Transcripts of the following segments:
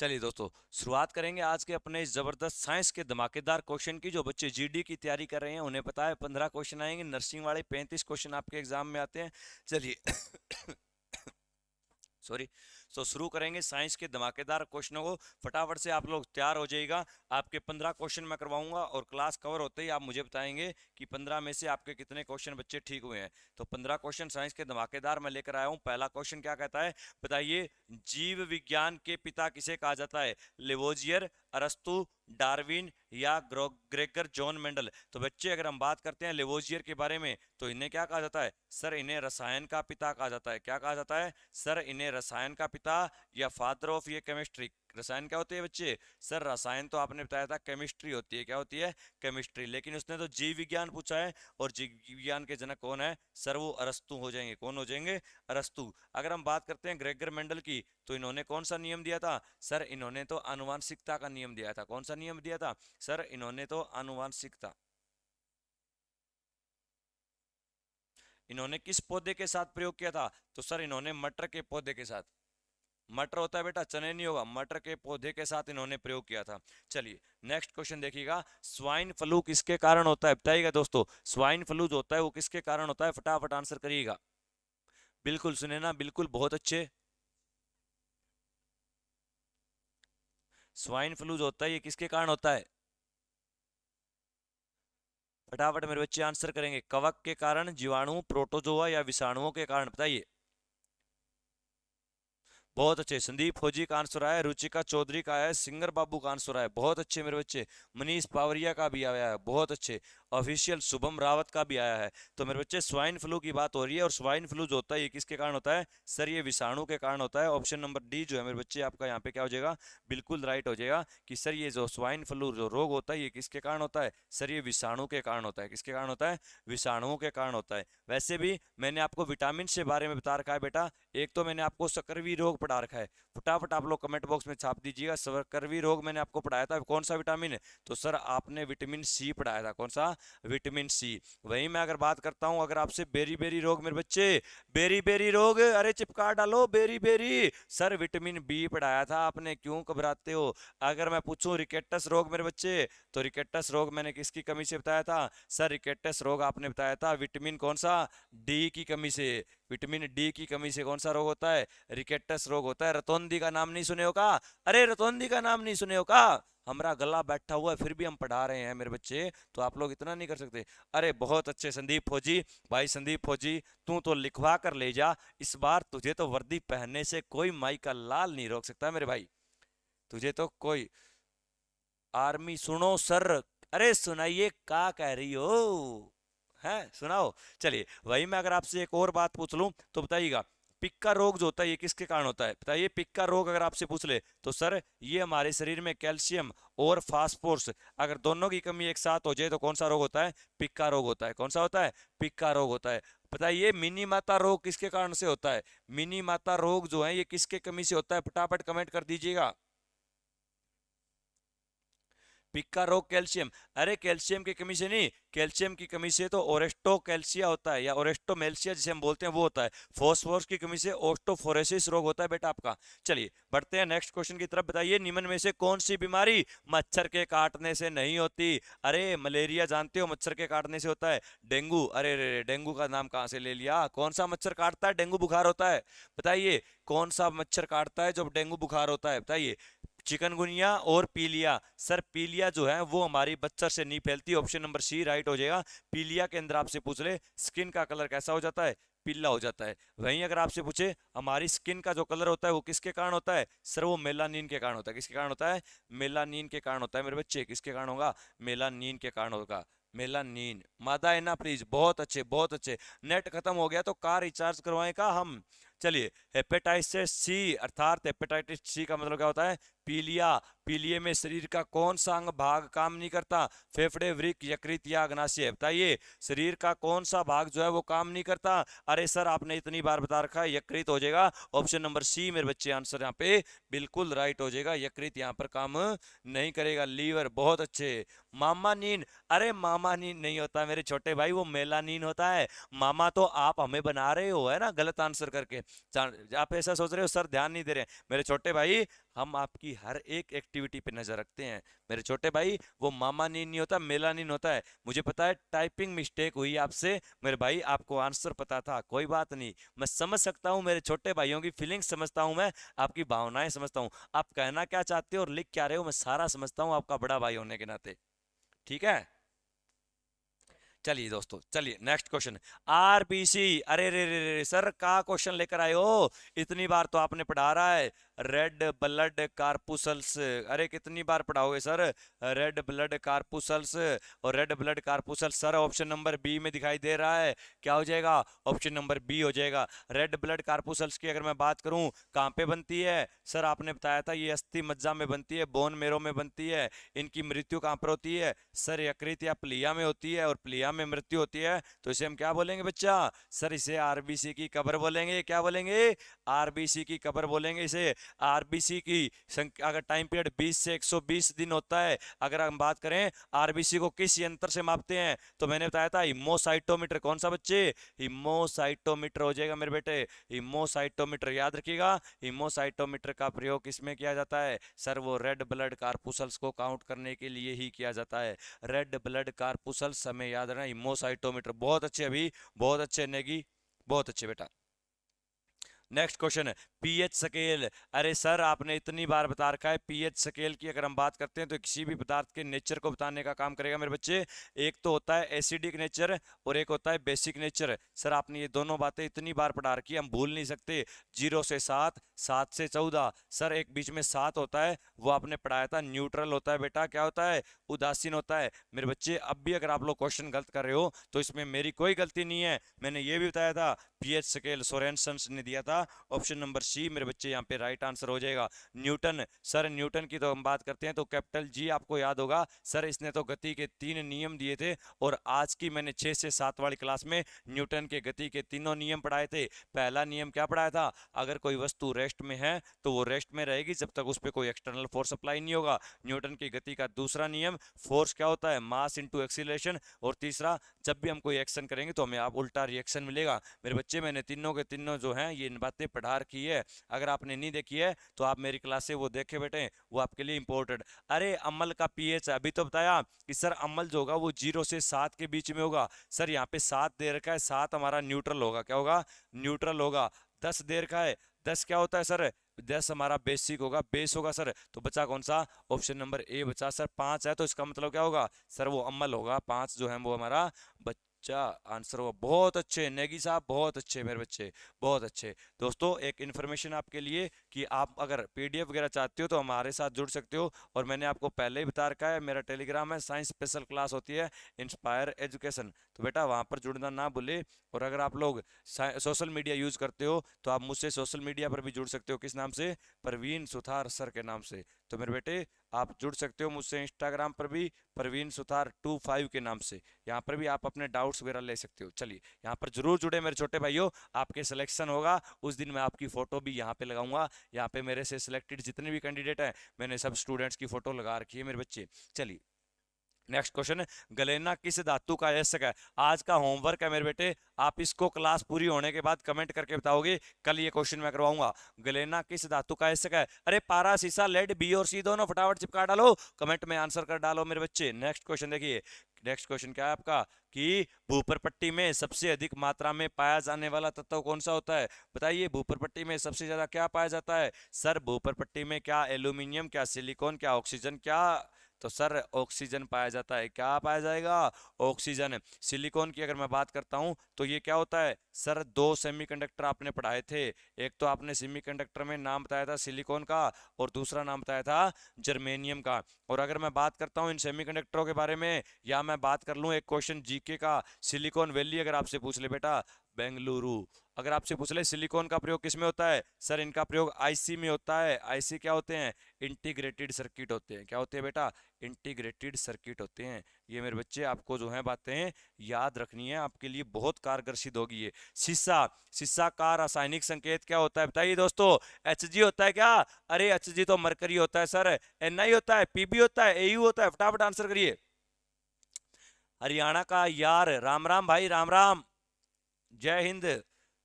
चलिए दोस्तों, शुरुआत करेंगे आज के अपने इस जबरदस्त साइंस के धमाकेदार क्वेश्चन की। जो बच्चे जीडी की तैयारी कर रहे हैं उन्हें पता है 15 क्वेश्चन आएंगे, नर्सिंग वाले 35 क्वेश्चन आपके एग्जाम में आते हैं। चलिए सॉरी। तो शुरू करेंगे साइंस के धमाकेदार क्वेश्चनों को। फटाफट से आप लोग तैयार हो जाइएगा। आपके 15 क्वेश्चन मैं करवाऊंगा और क्लास कवर होते ही आप मुझे बताएंगे कि 15 में से आपके कितने क्वेश्चन बच्चे ठीक हुए हैं। तो 15 क्वेश्चन साइंस के धमाकेदार मैं लेकर आया हूं। पहला क्वेश्चन क्या कहता है, बताइए, जीव विज्ञान के पिता किसे कहा जाता है? लेवोजियर, अरस्तु, डार्विन या ग्रेगर जॉन मेंडल? तो बच्चे, अगर हम बात करते हैं लेवोजियर के बारे में तो इन्हें क्या कहा जाता है? सर, इन्हें रसायन का पिता कहा जाता है। क्या कहा जाता है? सर, इन्हें रसायन का पिता या फादर ऑफ ये केमिस्ट्री। रसायन क्या होती है बच्चे? सर, रसायन तो आपने बताया था केमिस्ट्री होती है। क्या होती है? केमिस्ट्री। लेकिन उसने तो जीव विज्ञान पूछा है, और जीव विज्ञान के जनक कौन है? सर, वो अरस्तु हो जाएंगे। कौन हो जाएंगे? अरस्तु। अगर हम बात करते हैं ग्रेगर मेंडल की, तो इन्होंने कौन सा नियम दिया था? सर, इन्होंने तो आनुवांशिकता का नियम दिया था। कौन सा नियम दिया था? सर, इन्होंने तो आनुवांशिकता। इन्होंने किस पौधे के साथ प्रयोग किया था? तो सर, इन्होंने मटर के पौधे के साथ। मटर होता है बेटा, चने नहीं होगा, मटर के पौधे के साथ इन्होंने प्रयोग किया था। चलिए, नेक्स्ट क्वेश्चन देखिएगा। स्वाइन फ्लू किसके कारण होता है? बताइएगा दोस्तों, स्वाइन फ्लू जो होता है वो किसके कारण होता है? फटाफट आंसर करिएगा। बिल्कुल सुने ना, बिल्कुल, बहुत अच्छे। स्वाइन फ्लू जो होता है ये किसके कारण होता है? फटाफट मेरे बच्चे आंसर करेंगे। कवक के कारण, जीवाणु, प्रोटोजोआ या विषाणुओं के कारण? बताइए। बहुत अच्छे। संदीप फौजी का आंसर आया है, रुचिका चौधरी का आया है, सिंगर बाबू का आंसर आया है। बहुत अच्छे मेरे बच्चे। मनीष पावरिया का भी आया है, बहुत अच्छे। ऑफिशियल शुभम रावत का भी आया है। तो मेरे बच्चे, स्वाइन फ्लू की बात हो रही है, और स्वाइन फ्लू जो होता है ये किसके कारण होता है? सर, ये विषाणु के कारण होता है। ऑप्शन नंबर डी जो है मेरे बच्चे आपका यहाँ पे क्या हो जाएगा? बिल्कुल राइट हो जाएगा कि सर, ये जो स्वाइन फ्लू जो रोग होता है ये किसके कारण होता है? सर, ये विषाणु के कारण होता है। किसके कारण होता है? विषाणुओं के कारण होता है। वैसे भी मैंने आपको विटामिन से बारे में बता रखा है बेटा। एक तो मैंने आपको सकरवी रोग पढ़ा रखा है। फटाफट आप लोग कमेंट बॉक्स में छाप दीजिएगा, सकरवी रोग मैंने आपको पढ़ाया था। कौन सा विटामिन है? तो सर, आपने विटामिन सी पढ़ाया था। कौन सा? Vitamin C. वहीं मैं अगर बात करता हूं, अगर आपसे बेरी बेरी रोग मेरे बच्चे, बेरी बेरी रोग, अरे चिपका डालो beriberi, sir vitamin B पढ़ाया था आपने, क्यों घबराते हो? अगर मैं पूछूं रिकेटस रोग मेरे बच्चे, तो रिकेटस रोग मैंने किसकी कमी से बताया था? सर, रिकेटस रोग आपने बताया था विटामिन कौन सा? डी की कमी से। विटामिन डी की कमी से कौन सा रोग होता है? रिकेटस रोग होता है। रतौंधी का नाम नहीं सुने हो का? अरे, रतौंधी का नाम नहीं सुने हो का? हमारा गला बैठा हुआ है फिर भी हम पढ़ा रहे हैं मेरे बच्चे, तो आप लोग इतना नहीं कर सकते। अरे बहुत अच्छे संदीप फौजी। भाई संदीप फौजी, तू तो लिखवा कर ले जा। इस बार तुझे तो वर्दी पहनने से कोई माई का लाल नहीं रोक सकता मेरे भाई। तुझे तो कोई। आर्मी सुनो सर। अरे सुनाइए, क्या कह रही हो? है, सुनाओ। चलिए, वही मैं अगर आपसे एक और बात पूछ लूं तो बताइएगा। पिक्का रोग जो होता है ये किसके कारण होता है? बताइए, पिक्का रोग अगर आपसे पूछ ले तो सर, ये हमारे शरीर में कैल्शियम और फास्फोरस, अगर दोनों की कमी एक साथ हो जाए तो कौन सा रोग होता है? पिक्का रोग होता है। कौन सा होता है? पिक्का रोग होता है। बताइए, मिनी माता रोग किसके कारण से होता है? मिनी माता रोग जो है ये किसके कमी से होता है? फटाफट कमेंट कर दीजिएगा। पिक्का रोग कैल्शियम। अरे कैल्शियम की कमी से नहीं, कैल्शियम की कमी से तो ओरेस्टो कैल्सिया होता है, या ओरेस्टोमेल्सिया जिसे हम बोलते हैं वो होता है। फॉस्फोरस की कमी से ओस्टोफोरेसिस रोग होता है बेटा आपका। चलिए, बढ़ते हैं नेक्स्ट क्वेश्चन की तरफ। बताइए, निम्न में से कौन सी बीमारी मच्छर के काटने से नहीं होती? अरे, मलेरिया जानते हो मच्छर के काटने से होता है। डेंगू, अरे रे, डेंगू का नाम कहाँ से ले लिया? कौन सा मच्छर काटता है डेंगू बुखार होता है? बताइए, कौन सा मच्छर काटता है जब डेंगू बुखार होता है? बताइए। चिकनगुनिया और पीलिया। सर, पीलिया जो है वो हमारी मच्छर से नहीं फैलती। ऑप्शन नंबर सी राइट हो जाएगा। पीलिया के अंदर आपसे पूछ ले स्किन का कलर कैसा हो जाता है? पीला हो जाता है। वहीं अगर आपसे पूछे हमारी स्किन का जो कलर होता है वो किसके कारण होता है? सर, वो मेलानिन के कारण होता है। किसके कारण होता है? मेलानिन के कारण होता है मेरे बच्चे। किसके कारण होगा? मेलानिन के कारण होगा। मेलानिन। मादा है ना प्लीज। बहुत अच्छे, बहुत अच्छे। नेट खत्म हो गया तो कार रिचार्ज करवाएं का हम? चलिए, हेपेटाइटिस सी, अर्थात हेपेटाइटिस सी का मतलब क्या होता है? पीलिया। पीलिये में शरीर का कौन सा अंग भाग काम नहीं करता? फेफड़े, वृक्क, यकृत या अग्नाशय? बताइए, शरीर का कौन सा भाग जो है वो काम नहीं करता? अरे सर, आपने इतनी बार बता रखा है, यकृत हो जाएगा। ऑप्शन नंबर सी मेरे बच्चे आंसर यहाँ पे बिल्कुल राइट हो जाएगा। यकृत यहाँ पर काम नहीं करेगा। लीवर, बहुत अच्छे। मामा नीन, अरे मामा नीन नहीं होता मेरे छोटे भाई, वो मेलानीन होता है। मामा तो आप हमें बना रहे हो, है ना, गलत आंसर करके। आप ऐसा सोच रहे हो सर ध्यान नहीं दे रहे हैं। मेरे छोटे भाई, हम आपकी हर एक एक्टिविटी पे नजर रखते हैं मेरे छोटे भाई। वो मामानीन नहीं होता, मेलानीन होता है। मुझे पता है टाइपिंग मिस्टेक हुई आपसे मेरे भाई, आपको आंसर पता था, कोई बात नहीं। मैं समझ सकता हूँ मेरे छोटे भाइयों की फीलिंग समझता हूँ, मैं आपकी भावनाएं समझता हूँ, आप कहना क्या चाहते हो और लिख क्या रहे हो, मैं सारा समझता हूँ आपका बड़ा भाई होने के नाते। ठीक है, चलिए दोस्तों, चलिए नेक्स्ट क्वेश्चन। आरबीसी, अरे रे रे रे सर का क्वेश्चन लेकर आए हो, इतनी बार तो आपने पढ़ा रहा है। रेड ब्लड कार्पुसल्स, अरे कितनी बार पढ़ाओगे सर, रेड ब्लड कार्पुसल्स। और red blood corpuscles sir option number B में दिखाई दे रहा है, क्या हो जाएगा, ऑप्शन नंबर बी हो जाएगा। रेड ब्लड कार्पुसल्स की अगर मैं बात करूं कहाँ पे बनती है सर, आपने बताया था ये अस्थि मज्जा में बनती है, बोन मेरो में बनती है। इनकी मृत्यु कहाँ पर होती है सर, यकृत या प्लिया में होती है, और प्लिया में मृत्यु होती है तो इसे हम क्या बोलेंगे बच्चा, सर इसे आरबीसी की कब्र बोलेंगे, क्या बोलेंगे, आरबीसी की कब्र बोलेंगे इसे। आरबीसी की संख्या अगर टाइम पीरियड 20 से 120 दिन होता है, अगर हम बात करें आरबीसी को किस यंत्र से मापते हैं, तो मैंने बताया था हिमोसाइटोमीटर, कौन सा बच्चे, हिमोसाइटोमीटर हो जाएगा मेरे बेटे, हिमोसाइटोमीटर याद रखिएगा। हिमोसाइटोमीटर का प्रयोग किसमें किया जाता है सर, वो रेड ब्लड कार्पुसल्स को काउंट करने के लिए ही किया जाता है। रेड ब्लड कार्पुसल्स हमें याद रखना, हिमोसाइटोमीटर। बहुत अच्छे अभी, बहुत अच्छे नेगी, बहुत अच्छे बेटा। नेक्स्ट क्वेश्चन है पीएच स्केल। अरे सर आपने इतनी बार बता रखा है, पीएच स्केल की अगर हम बात करते हैं तो किसी भी पदार्थ के नेचर को बताने का काम करेगा मेरे बच्चे। एक तो होता है एसिडिक नेचर और एक होता है बेसिक नेचर। सर आपने ये दोनों बातें इतनी बार पढ़ा रखी है, हम भूल नहीं सकते। 0 से 7, 7 से 14, सर एक बीच में 7 होता है, वो आपने पढ़ाया था, न्यूट्रल होता है बेटा, क्या होता है, उदासीन होता है मेरे बच्चे। अब भी अगर आप लोग क्वेश्चन गलत कर रहे हो तो इसमें मेरी कोई गलती नहीं है, मैंने ये भी बताया था पीएच स्केल सोरेनसन ने दिया था। ऑप्शन नंबर सी मेरे बच्चे यहाँ पे राइट आंसर हो जाएगा। न्यूटन, सर न्यूटन की तो हम बात करते हैं तो कैपिटल जी आपको याद होगा सर, इसने तो गति के 3 नियम दिए थे, और आज की मैंने 6 से 7 वाली क्लास में न्यूटन के गति के तीनों नियम पढ़ाए थे। पहला नियम क्या पढ़ाया था, अगर कोई वस्तु रेस्ट में है तो वो रेस्ट में रहेगी जब तक उस पर कोई एक्सटर्नल फोर्स अप्लाई नहीं होगा। न्यूटन की गति का दूसरा नियम, फोर्स क्या होता है, मास इंटू एक्सीलरेशन। और तीसरा, जब भी हम कोई एक्शन करेंगे तो हमें आप उल्टा रिएक्शन मिलेगा मेरे बच्चे। मैंने तीनों के तीनों जो हैं ये बातें पढ़ा रखी है, अगर आपने नहीं देखी है तो आप मेरी क्लास से वो देखे बेटे, वो आपके लिए इंपॉर्टेंट। अरे अम्ल का पीएच अभी तो बताया कि सर अम्ल जो होगा वो 0 से 7 के बीच में होगा। सर यहाँ पे 7 दे रखा है, 7 हमारा न्यूट्रल होगा, क्या होगा, न्यूट्रल होगा। 10 दे रखा है, 10 क्या होता है सर, 10 हमारा बेसिक होगा, बेस होगा सर। तो बचा कौन सा, ऑप्शन नंबर ए बचा सर। 5 है तो इसका मतलब क्या होगा सर, वो अम्ल होगा, 5 जो है वो हमारा बच्चा आंसर होगा। बहुत अच्छे नेगी साहब, बहुत अच्छे मेरे बच्चे, बहुत अच्छे। दोस्तों एक इन्फॉर्मेशन आपके लिए कि आप अगर पीडीएफ वगैरह चाहते हो तो हमारे साथ जुड़ सकते हो, और मैंने आपको पहले ही बता रखा है मेरा टेलीग्राम है, साइंस स्पेशल क्लास होती है, इंस्पायर एजुकेशन, तो बेटा वहाँ पर जुड़ना ना भूले। और अगर आप लोग सोशल मीडिया यूज़ करते हो तो आप मुझसे सोशल मीडिया पर भी जुड़ सकते हो, किस नाम से, परवीन सुथार सर के नाम से। तो मेरे बेटे आप जुड़ सकते हो मुझसे इंस्टाग्राम पर भी, परवीन सुथार 25 के नाम से, यहाँ पर भी आप अपने डाउट्स वगैरह ले सकते हो। चलिए यहाँ पर जरूर जुड़े मेरे छोटे भाइयों, आपके सिलेक्शन होगा उस दिन मैं आपकी फ़ोटो भी यहाँ पे लगाऊंगा। यहाँ पे मेरे से सिलेक्टेड जितने भी कैंडिडेट हैं मैंने सब स्टूडेंट्स की फ़ोटो लगा रखी है मेरे बच्चे। चलिए नेक्स्ट क्वेश्चन है, गलेना किस धातु का अयस्क है। आज का होमवर्क है मेरे बेटे, आप इसको क्लास पूरी होने के बाद कमेंट करके बताओगे, कल ये क्वेश्चन मैं करवाऊंगा। गलेना किस धातु का अयस्क है, अरे पारा सीसा लेड बी और सी दोनों फटाफट चिपका डालो, कमेंट में आंसर कर डालो मेरे बच्चे। नेक्स्ट क्वेश्चन देखिए, नेक्स्ट क्वेश्चन क्या है आपका कि भूपरपट्टी में सबसे अधिक मात्रा में पाया जाने वाला तत्व कौन सा होता है, बताइए भूपरपट्टी में सबसे ज्यादा क्या पाया जाता है सर, भूपरपट्टी में क्या एल्यूमिनियम, क्या सिलिकॉन, क्या ऑक्सीजन, क्या, तो सर ऑक्सीजन पाया जाता है, क्या पाया जाएगा, ऑक्सीजन। सिलिकॉन की अगर मैं बात करता हूं तो ये क्या होता है सर, 2 सेमीकंडक्टर आपने पढ़ाए थे, एक तो आपने सेमीकंडक्टर में नाम बताया था सिलिकॉन का और दूसरा नाम बताया था जर्मेनियम का। और अगर मैं बात करता हूं इन सेमीकंडक्टरों के बारे में, या मैं बात कर लूं एक क्वेश्चन जीके का, सिलिकॉन वैली अगर आपसे पूछ ले बेटा, बेंगलुरु, अगर आपसे पूछ ले सिलिकॉन का प्रयोग किस में होता है सर, इनका प्रयोग आईसी में होता है। आईसी क्या होते हैं, इंटीग्रेटेड सर्किट होते हैं, क्या होते हैं बेटा, इंटीग्रेटेड सर्किट होते हैं। ये मेरे बच्चे आपको जो है बातें याद रखनी है, आपके लिए बहुत कारगर सिद्ध होगी ये। शीशा, शीशा का रासायनिक संकेत क्या होता है बताइए दोस्तों, एच होता है क्या, अरे एच तो मरकरी होता है सर, एन होता है, पीबी होता है, एयू होता है, फटाफट आंसर करिए। हरियाणा का यार, राम राम भाई, राम राम, जय हिंद।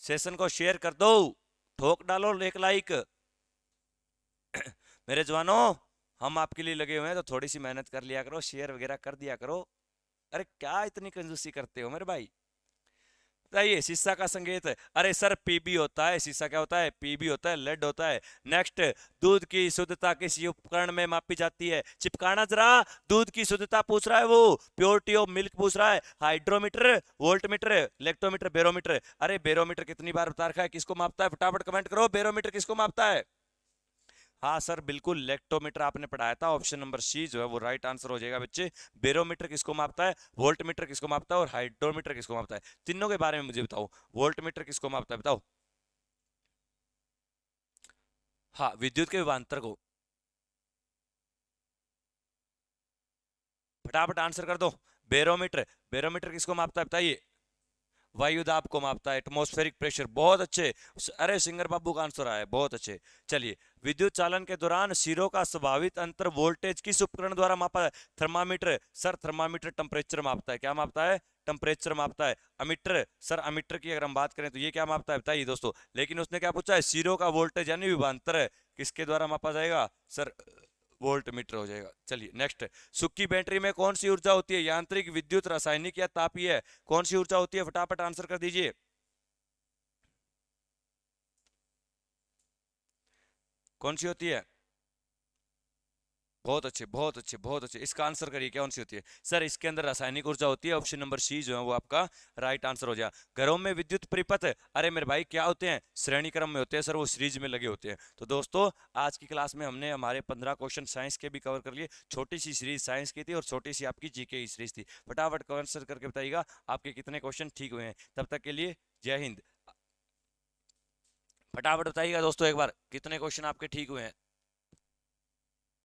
सेशन को शेयर कर दो, ठोक डालो एक लाइक। मेरे जवानों, हम आपके लिए लगे हुए हैं, तो थोड़ी सी मेहनत कर लिया करो, शेयर वगैरह कर दिया करो। अरे क्या इतनी कंजूसी करते हो मेरे भाई। बताइए शीशा का संकेत। अरे सर पीबी होता है, शीशा क्या होता है, पीबी होता है, लेड होता है। नेक्स्ट, दूध की शुद्धता किस उपकरण में मापी जाती है, चिपकाना जरा। दूध की शुद्धता पूछ रहा है वो, प्योरिटी ऑफ मिल्क पूछ रहा है। Hydrometer, voltmeter, lactometer, barometer. अरे बैरोमीटर कितनी बार बता रखा है, किसको मापता है, फटाफट कमेंट करो, बैरोमीटर किसको मापता है। हाँ सर बिल्कुल, लेक्टोमीटर आपने पढ़ाया था, ऑप्शन नंबर सी जो है वो राइट आंसर हो जाएगा बच्चे। बैरोमीटर किसको मापता है, वोल्टमीटर किसको मापता है, और हाइड्रोमीटर किसको मापता है, तीनों के बारे में मुझे बताओ। वोल्टमीटर किसको मापता है बताओ। हाँ, विद्युत के विभवांतर को। फटाफट आंसर कर दो। बैरोमीटर, बैरोमीटर किसको मापता है बताइए। वायु दाब को मापता है, एटमॉस्फेरिक प्रेशर, बहुत अच्छे। अरे सिंगर बाबू का आंसर आया है, बहुत अच्छे। चलिए, विद्युत चालन के दौरान सिरों का संभावित अंतर वोल्टेज किस उपकरण द्वारा मापा है। थर्मामीटर, सर थर्मामीटर टेम्परेचर मापता है, क्या मापता है, टेम्परेचर मापता है। अमीटर, सर अमीटर की अगर हम बात करें तो ये क्या मापता है बताइए दोस्तों। लेकिन उसने क्या पूछा है, सिरों का वोल्टेज यानी विभवांतर है, किसके द्वारा मापा जाएगा सर, वोल्ट मीटर हो जाएगा। चलिए नेक्स्ट, सुक्की बैटरी में कौन सी ऊर्जा होती है, यांत्रिक, विद्युत, रासायनिक या तापीय। कौन सी ऊर्जा होती है, फटाफट आंसर कर दीजिए। कौन सी होती है। बहुत अच्छे, बहुत अच्छे, बहुत अच्छे। इसका आंसर करिए, कौन सी होती है सर, इसके अंदर रासायनिक ऊर्जा होती है, ऑप्शन नंबर सी जो है वो आपका राइट आंसर हो जाए। घरों में विद्युत परिपथ, अरे मेरे भाई क्या होते हैं, श्रेणी क्रम में होते हैं सर, वो सीरीज में लगे होते हैं। तो दोस्तों आज की क्लास में हमने हमारे 15 क्वेश्चन साइंस के भी कवर कर लिए। छोटी सी सीरीज साइंस की थी और छोटी सी आपकी जीके की सीरीज थी। फटाफट आंसर करके बताइएगा आपके कितने क्वेश्चन ठीक हुए हैं। तब तक के लिए जय हिंद। फटाफट बताइएगा दोस्तों एक बार, कितने क्वेश्चन आपके ठीक हुए हैं।